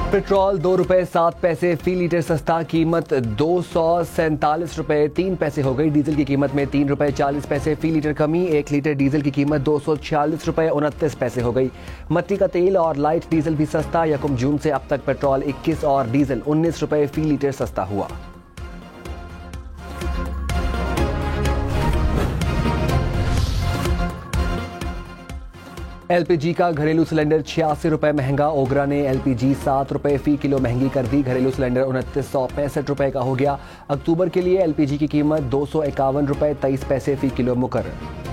Petrol 2 रुपए 7 पैसे फी litre सस्ता, कीमत 247 रुपए 3 पैसे हो गई। डीजल की कीमत में 3 रुपए 40 पैसे फी लीटर कमी, 1 लीटर डीजल की कीमत 246 रुपए 29 पैसे हो गई। मट्टी का तेल और लाइट डीजल भी सस्ता, 1 जून से अब तक पेट्रोल 21 और डीजल 19 रुपए फी लीटर सस्ता हुआ। एलपीजी का घरेलू सिलेंडर 86 रुपए महंगा, ओगरा ने एलपीजी 7 रुपए फी किलो महंगी कर दी। घरेलू सिलेंडर 2965 रुपए का हो गया। अक्टूबर के लिए एलपीजी की कीमत 251 रुपए 23 पैसे फी किलो मुकर्रर।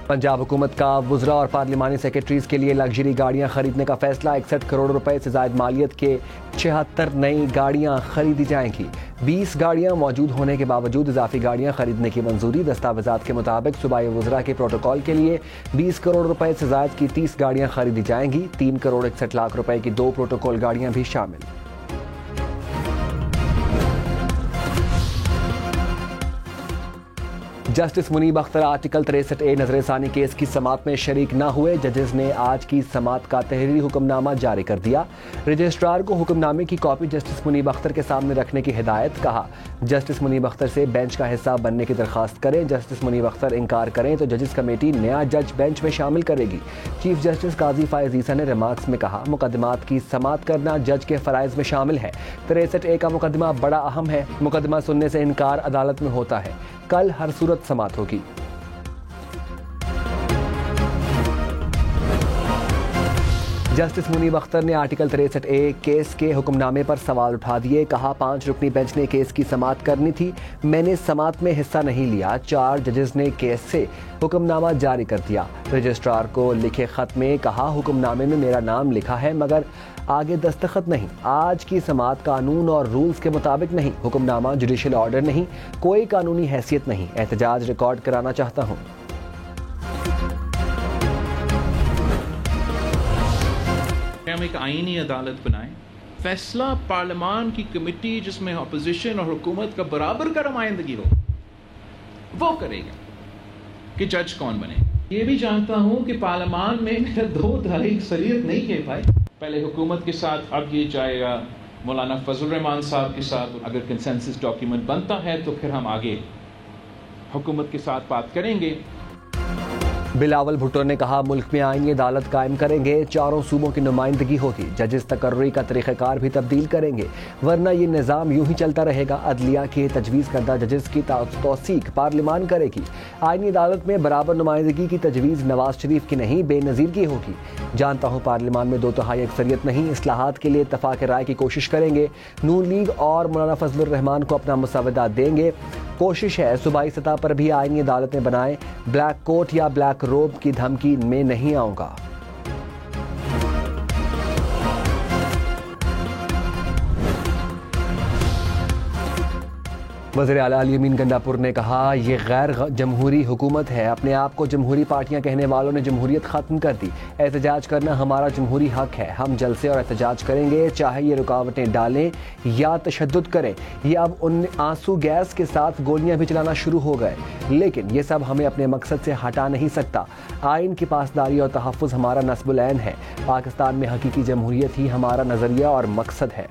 पंजाब हुकूमत का वुज़रा और पार्लिमानी सेक्रेटरीज के लिए लग्जरी गाड़ियां खरीदने का फैसला। 61 करोड़ रुपए से ज़ायद मालियत के 76 नई गाड़ियां खरीदी जाएंगी। 20 गाड़ियां मौजूद होने के बावजूद इजाफी गाड़ियां खरीदने की मंजूरी। दस्तावेजात के मुताबिक सूबाई वुज़रा के प्रोटोकॉल के लिए 20 करोड़ रुपए से ज़ायद की 30 गाड़ियां खरीदी जाएंगी। 3 करोड़ 61 लाख रुपए की 2 प्रोटोकॉल गाड़ियां भी शामिल। Justice Munib Akhtar article 63A नजरसानी केस की समाअत में शरीक न हुए। जजेस ने आज की समाअत का तहरीरी हुक्मनामा जारी कर दिया। रजिस्ट्रार को हुक्मनामे की कॉपी जस्टिस मुनीब अख्तर के सामने रखने की हिदायत। कहा, जस्टिस मुनीब अख्तर से बेंच का हिस्सा बनने की दरख्वास्त करें। जस्टिस मुनीब अख्तर इनकार करें तो जजेस कमेटी नया जज बेंच में शामिल करेगी। चीफ जस्टिस काजी फायज ईसा ने रिमार्क्स में कहा, मुकदमात की समाअत करना जज के फ़राइज़ में शामिल है। 63A का मुकदमा बड़ा अहम है। मुकदमा सुनने से इनकार अदालत में होता है। कल हर सूरत समाअत होगी। जस्टिस मुनीब अख्तर ने आर्टिकल 63A केस के हुक्मनामे पर सवाल उठा दिए। कहा, 5 रुकनी बेंच ने केस की समाअत करनी थी, मैंने समाअत में हिस्सा नहीं लिया। 4 जजेस ने केस से हुक्मनामा जारी कर दिया। रजिस्ट्रार को लिखे खत में कहा, हुक्मनामे में मेरा नाम लिखा है मगर आगे दस्तखत नहीं। आज की समाअत कानून और रूल्स के मुताबिक नहीं। हुक्मनामा जुडिशल ऑर्डर नहीं, कोई कानूनी हैसियत नहीं। एहतजाज रिकॉर्ड कराना चाहता हूँ। हम एक आईनी अदालत बनाएं, फैसला पार्लियामान की कमेटी जिसमें अपोजिशन और हुकूमत का बराबर का नुमाइंदगी हो वो करेगा कि जज कौन बने। ये भी जानता हूं कि पार्लियामान में मेरा 2 दहाई अक्सरियत नहीं है भाई। पहले हुकूमत के साथ, अब ये जाएगा मौलाना फजल रहमान साहब के साथ। अगर कंसेंसस डॉक्यूमेंट बनता है तो फिर हम आगे हुकूमत के साथ बात करेंगे। बिलावल भुट्टो ने कहा, मुल्क में आईनी अदालत कायम करेंगे, 4 सूबों की नुमाइंदगी होगी। जजेस तकर्री का तरीक़ाकार भी तब्दील करेंगे, वरना ये निज़ाम यूं ही चलता रहेगा। अदलिया के तजवीज़ करदा जजेस की तौसीक पार्लिमान करेगी। आईनी अदालत में बराबर नुमाइंदगी की तजवीज़ नवाज शरीफ की नहीं, बेनज़ीर की होगी। जानता हूँ पार्लिमान में 2 तिहाई अक्सरियत नहीं, इस्लाहात के लिए इत्तफ़ाक़ राय की कोशिश करेंगे। नून लीग और मौलाना फजलुर रहमान को अपना मुसवदा देंगे। कोशिश है सूबाई सतह पर भी आईनी अदालतें बनाएं। ब्लैक कोट या ब्लैक रोब की धमकी में नहीं आऊंगा। वज़ीर आला अली अमीन गंडापुर ने कहा, यह गैर जमहूरी हुकूमत है। अपने आप को जमहूरी पार्टियां कहने वालों ने जमहूरियत ख़त्म कर दी। एहतजाज करना हमारा जमहूरी हक है। हम जलसे और एहतजाज करेंगे, चाहे ये रुकावटें डालें या तशद्दुद करें। ये अब उन आंसू गैस के साथ गोलियां भी चलाना शुरू हो गए, लेकिन ये सब हमें अपने मकसद से हटा नहीं सकता। आइन की पासदारी और तहफ़्फ़ुज़ हमारा नस्बुल ऐन है। पाकिस्तान में हकीकी जमहूरियत ही हमारा नज़रिया और मकसद है।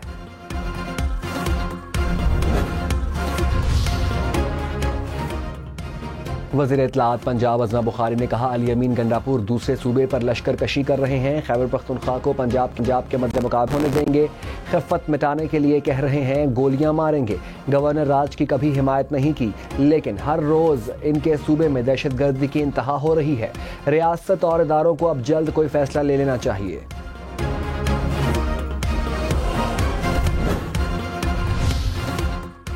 वज़ीर इत्तलाआत पंजाब अज़मा बुखारी ने कहा, अली अमीन गंडापुर दूसरे सूबे पर लश्कर कशी कर रहे हैं। खैबर पख्तूनख्वा को पंजाब के मद्दे मुकाबले होने देंगे। खिफ़्फ़त मिटाने के लिए कह रहे हैं, गोलियां मारेंगे। गवर्नर राज की कभी हिमायत नहीं की, लेकिन हर रोज़ इनके सूबे में दहशतगर्दी की इंतहा हो रही है। रियासत और इदारों को अब जल्द कोई फैसला ले लेना चाहिए।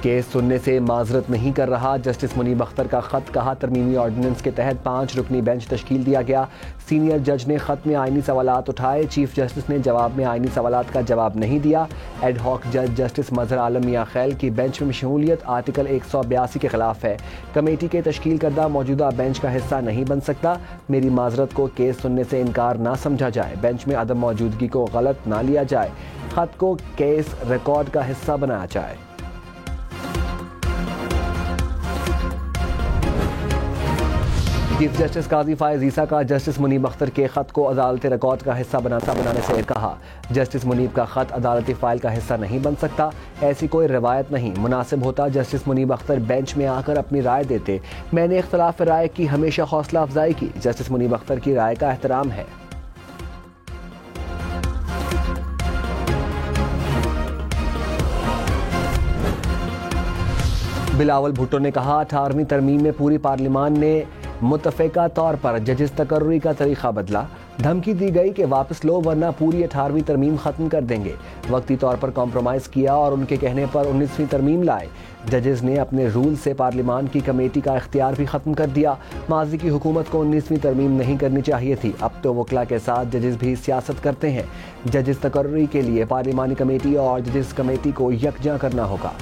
केस सुनने से माजरत नहीं कर रहा। जस्टिस मुनीब अख्तर का खत। कहा, तरमीमी ऑर्डिनेंस के तहत 5 रुकनी बेंच तश्कील दिया गया। सीनियर जज ने खत में आईनी सवालात उठाए। चीफ जस्टिस ने जवाब में आईनी सवालात का जवाब नहीं दिया। एड हॉक जज जस्टिस मजहर आलम मियां खैल की बेंच में शमूलियत आर्टिकल 182 के खिलाफ है। कमेटी के तश्कील करदा मौजूदा बेंच का हिस्सा नहीं बन सकता। मेरी माजरत को केस सुनने से इनकार ना समझा जाए। बेंच में अदम मौजूदगी को गलत ना लिया जाए। खत को केस रिकॉर्ड का हिस्सा बनाया जाए। चीफ जस्टिस काजी फायज ईसा का जस्टिस मुनीब अख्तर के खत को अदालती रिकॉर्ड का हिस्सा बनाने से कहा। जस्टिस मुनीब का खत अदालती फाइल का हिस्सा नहीं बन सकता, ऐसी कोई रिवायत नहीं। मुनासिब होता जस्टिस मुनीब अख्तर बेंच में आकर अपनी राय देते। मैंने इख्तलाफ राय की हमेशा हौसला अफजाई की। जस्टिस मुनीब अख्तर की राय का एहतराम है। बिलावल भुट्टो ने कहा 18वीं तरमीम में पूरी पार्लियामान ने मुतफ़िका तौर पर जजिस तकर्री का तरीक़ा बदला। धमकी दी गई कि वापस लो वरना पूरी 18वीं तरमीम ख़त्म कर देंगे। वक्ती तौर पर कॉम्प्रोमाइज़ किया और उनके कहने पर 19वीं तरमीम लाए। जजेस ने अपने रूल से पार्लियामान की कमेटी का इख्तियार भी ख़त्म कर दिया। माजी की हुकूमत को 19वीं तरमीम नहीं करनी चाहिए थी। अब तो वकला के साथ जजेस भी सियासत करते हैं। जजिस तकर्री के लिए पार्लियामानी कमेटी और जजिस कमेटी को यकजा करना होगा।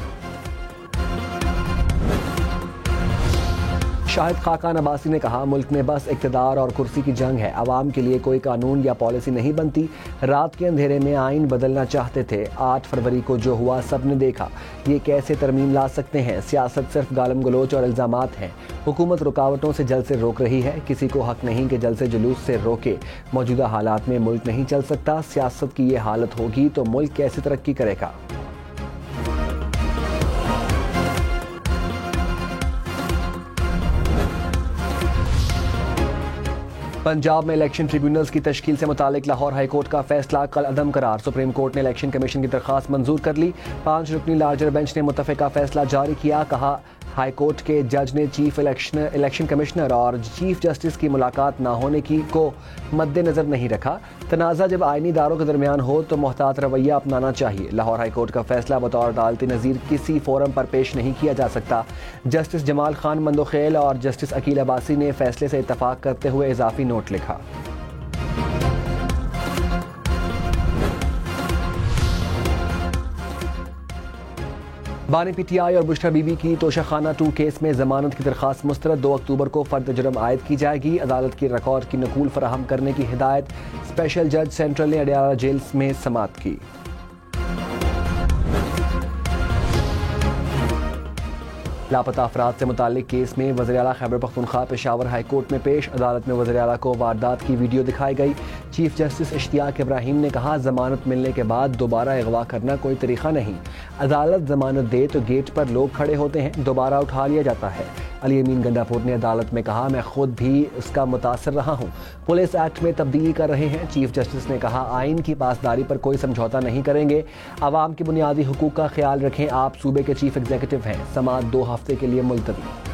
शाहिद खाकान अब्बासी ने कहा मुल्क में बस इक़्तिदार और कुर्सी की जंग है। अवाम के लिए कोई कानून या पॉलिसी नहीं बनती। रात के अंधेरे में आइन बदलना चाहते थे। 8 फरवरी को जो हुआ सब ने देखा। ये कैसे तरमीम ला सकते हैं? सियासत सिर्फ गालम गलोच और इल्ज़ामात हैं। हुकूमत रुकावटों से जल से रोक रही है। किसी को हक नहीं कि जल से जुलूस से रोके। मौजूदा हालात में मुल्क नहीं चल सकता। सियासत की ये हालत होगी तो मुल्क कैसे तरक्की करेगा? पंजाब में इलेक्शन ट्रिब्यूनल्स की तश्कील से मुतालिक लाहौर हाई कोर्ट का फैसला कल अदम करार। सुप्रीम कोर्ट ने इलेक्शन कमीशन की दरख्वास्त मंजूर कर ली। 5 रुकनी लार्जर बेंच ने मुतफ़िका फैसला जारी किया। कहा हाई कोर्ट के जज ने चीफ इलेक्शन कमिश्नर और चीफ जस्टिस की मुलाकात ना होने की को मद्देनजर नहीं रखा। तनाज़ा जब आइनी इदारों के दरमियान हो तो मोहतात रवैया अपनाना चाहिए। लाहौर हाई कोर्ट का फैसला बतौर अदालती नज़ीर किसी फोरम पर पेश नहीं किया जा सकता। जस्टिस जमाल खान मंदोखेल और जस्टिस अकील अब्बासी ने फैसले से इत्तफाक करते हुए इजाफी नोट लिखा। बानी पीटीआई और बुशरा बीबी की तोशाखाना 2 केस में जमानत की दरख्वास्त मुस्तरद। 2 अक्टूबर को फर्द जुर्म आयद की जाएगी। अदालत की रिकॉर्ड की नकूल फराहम करने की हिदायत स्पेशल जज सेंट्रल ने अडियाला जेल में समाअत की। लापता अफराद से मुतालिक केस में वज़ीर आला खैबर पख्तूनख्वा पेशावर हाई कोर्ट में पेश। अदालत में वज़ीर आला को वारदात की वीडियो दिखाई गई। चीफ जस्टिस इश्तियाक इब्राहिम ने कहा जमानत मिलने के बाद दोबारा अगवा करना कोई तरीका नहीं। अदालत जमानत दे तो गेट पर लोग खड़े होते हैं, दोबारा उठा लिया जाता है। अली अमीन गंडापुर ने अदालत में कहा मैं खुद भी उसका मुतासर रहा हूँ। पुलिस एक्ट में तब्दीली कर रहे हैं। चीफ जस्टिस ने कहा आइन की पासदारी पर कोई समझौता नहीं करेंगे। आवाम के बुनियादी हुकूक का ख्याल रखें। आप सूबे के चीफ एग्जीक्यूटिव हैं। समाअत 2 हफ्ते के लिए मुलतवी।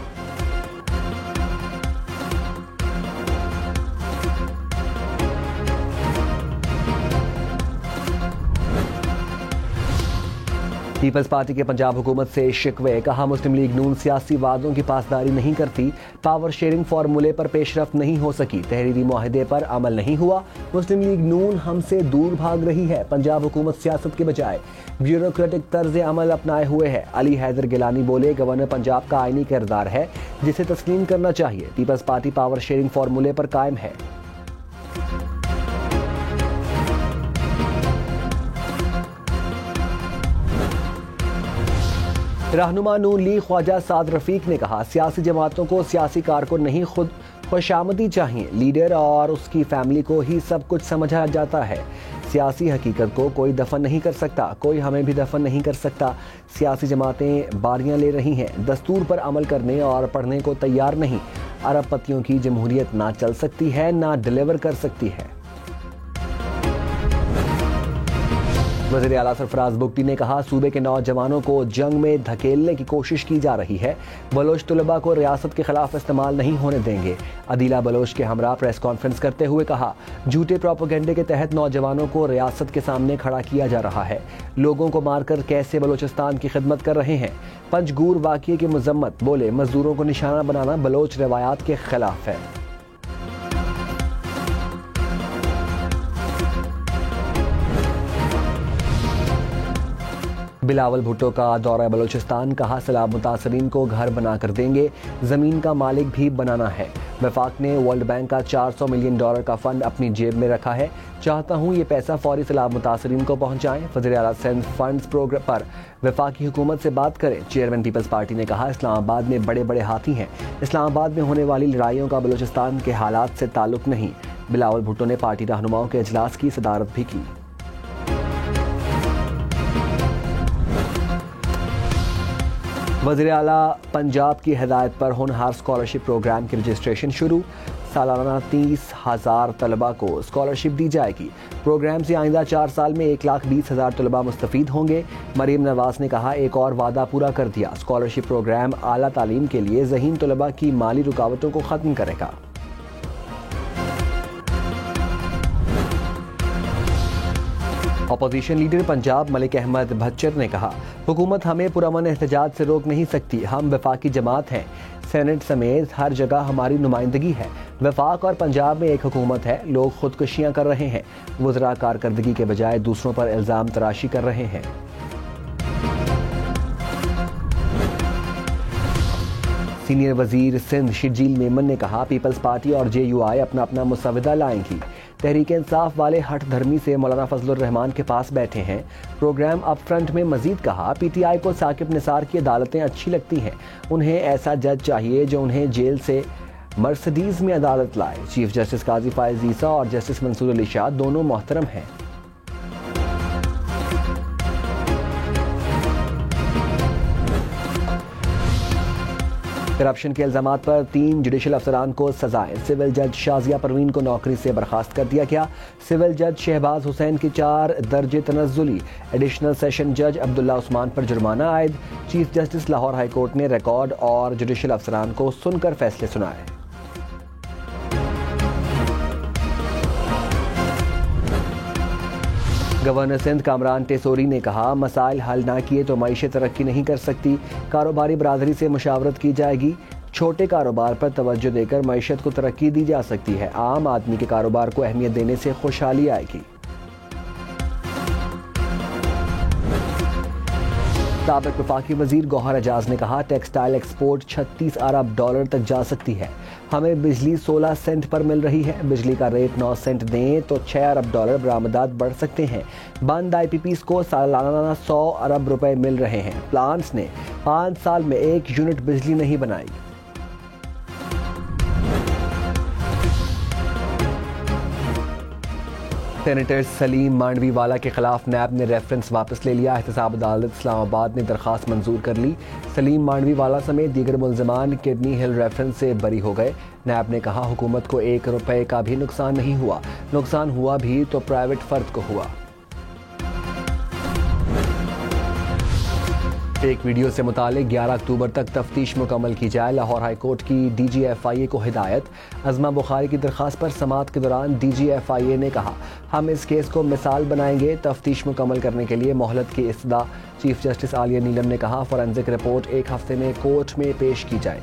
पीपल्स पार्टी के पंजाब हुकूमत से शिकवे। कहा मुस्लिम लीग नून सियासी वादों की पासदारी नहीं करती। पावर शेयरिंग फार्मूले पर पेशरफ नहीं हो सकी। तहरीरी मुआहदे पर अमल नहीं हुआ। मुस्लिम लीग नून हमसे दूर भाग रही है। पंजाब हुकूमत सियासत के बजाय ब्यूरोक्रेटिक तर्ज अमल अपनाए हुए है। अली हैदर गिलानी बोले गवर्नर पंजाब का आईनी किरदार है जिसे तस्लीम करना चाहिए। पीपल्स पार्टी पावर शेयरिंग फार्मूले पर कायम है। रहनुमा नून लीग ख्वाजा साद रफीक ने कहा सियासी जमातों को सियासी कारकुन नहीं खुद खुशामदी चाहिए। लीडर और उसकी फैमिली को ही सब कुछ समझा जाता है। सियासी हकीकत को कोई दफन नहीं कर सकता। कोई हमें भी दफन नहीं कर सकता। सियासी जमातें बारियां ले रही हैं। दस्तूर पर अमल करने और पढ़ने को तैयार नहीं। अरबपतियों की जमहूरियत ना चल सकती है ना डिलीवर कर सकती है। वज़ीर आला सरफराज बुगटी ने कहा सूबे के नौजवानों को जंग में धकेलने की कोशिश की जा रही है। बलोच तलबा को रियासत के खिलाफ इस्तेमाल नहीं होने देंगे। अदीला बलोच के हमरा प्रेस कॉन्फ्रेंस करते हुए कहा झूठे प्रोपेगेंडे के तहत नौजवानों को रियासत के सामने खड़ा किया जा रहा है। लोगों को मारकर कैसे बलोचिस्तान की खिदमत कर रहे हैं। पंजगूर वाक़ये की मजम्मत। बोले मजदूरों को निशाना बनाना बलोच रवायात के खिलाफ है। बिलावल भुट्टो का दौरा बलोचिस्तान। कहा सैलाब मुतासरीन को घर बना कर देंगे। ज़मीन का मालिक भी बनाना है। वफाक ने वर्ल्ड बैंक का $400 मिलियन का फंड अपनी जेब में रखा है। चाहता हूँ ये पैसा फौरी सैलाब मुतासरीन को पहुँचाएं। वज़ीर आला सिंध फंड्स प्रोग्राम पर वफाकी हुकूमत से बात करें। चेयरमैन पीपल्स पार्टी ने कहा, इस्लामाबाद में बड़े बड़े हाथी हैं। इस्लामाबाद में होने वाली लड़ाइयों का बलूचिस्तान के हालात से ताल्लुक नहीं। बिलावल भुट्टो ने पार्टी रहनुमाओं के इजलास की सदारत भी की। वज़ीर आला पंजाब की हिदायत पर होनहार स्कॉलरशिप प्रोग्राम की रजिस्ट्रेशन शुरू। सालाना 30,000 तलबा को स्कॉलरशिप दी जाएगी। प्रोग्राम से आइंदा 4 साल में 1,20,000 तलबा मुस्तफ़ीद होंगे। मरीम नवाज ने कहा, एक और वादा पूरा कर दिया। स्कॉलरशिप प्रोग्राम आला तालीम के लिए ज़हीन तलबा की माली रुकावटों को ख़त्म करेगा। अपोजिशन लीडर पंजाब मलिक अहमद भच्चर ने कहा, हुकूमत हमें पुरअमन एहतजाज से रोक नहीं सकती। हम वफाकी जमात हैं। सेनेट समेत हर जगह हमारी नुमाइंदगी है। वफाक और पंजाब में एक हुकूमत है। लोग खुदकुशियां कर रहे हैं। वज़रा कारकर्दगी के बजाय दूसरों पर इल्ज़ाम तराशी कर रहे हैं। सीनियर वजीर सिंध शर्जील मेमन ने कहा, पीपल्स पार्टी और JUI अपना अपना मुसविदा लाएंगी। तहरीक इंसाफ वाले हठ धर्मी से मौलाना फजलुर रहमान के पास बैठे हैं। प्रोग्राम अप फ्रंट में मजीद कहा, PTI को साकिब निसार की अदालतें अच्छी लगती हैं। उन्हें ऐसा जज चाहिए जो उन्हें जेल से मर्सिडीज में अदालत लाए। चीफ जस्टिस काजी फायज ईसा और जस्टिस मंसूर अली शाह दोनों मोहतरम हैं। करप्शन के इल्जामात पर 3 जुडिशल अफसरान को सजाएं। सिविल जज शाजिया परवीन को नौकरी से बर्खास्त कर दिया गया। सिविल जज शहबाज हुसैन की 4 दर्जे तनज़्ज़ुली। एडिशनल सेशन जज अब्दुल्ला उस्मान पर जुर्माना आयद। Chief justice Lahore high court ने रिकॉर्ड और जुडिशल अफसरान को सुनकर फैसले सुनाए। गवर्नर सिंध कामरान टेसोरी ने कहा, मसाइल हल ना किए तो मईशत तरक्की नहीं कर सकती। कारोबारी बरादरी से मुशावरत की जाएगी। छोटे कारोबार पर तवज्जो देकर मईशत को तरक्की दी जा सकती है। आम आदमी के कारोबार को अहमियत देने से खुशहाली आएगी। साबिक वफाकी वजीर गौहर एजाज ने कहा, टेक्सटाइल एक्सपोर्ट $36 अरब तक जा सकती है। हमें बिजली 16 सेंट पर मिल रही है। बिजली का रेट 9 सेंट दें तो $6 अरब बरामदात बढ़ सकते हैं। बंद IPPs को सालाना $100 अरब रुपए मिल रहे हैं। प्लांट्स ने 5 साल में 1 यूनिट बिजली नहीं बनाई। सेनेटर सलीम मांडवीवाला के खिलाफ नैब ने रेफरेंस वापस ले लिया। एहतसाब अदालत इस्लामाबाद ने दरखास्त मंजूर कर ली। सलीम मांडवीवाला समेत दीगर मुल्ज़िमान किडनी हिल रेफरेंस से बरी हो गए। नैब ने कहा, हुकूमत को $1 का भी नुकसान नहीं हुआ। नुकसान हुआ भी तो प्राइवेट फर्द को हुआ। एक वीडियो से मुतालिक 11 अक्टूबर तक तफ्तीश मुकम्मल की जाए। लाहौर हाई कोर्ट की DG FIA को हिदायत। अज़मा बुखारी की दरखास्त पर समाअत के दौरान DG FIA ने कहा, हम इस केस को मिसाल बनाएंगे। तफ्तीश मुकम्मल करने के लिए मोहलत की इस्तदा। चीफ जस्टिस आलिया नीलम ने कहा, फॉरेंसिक रिपोर्ट 1 हफ्ते में कोर्ट में पेश की जाए।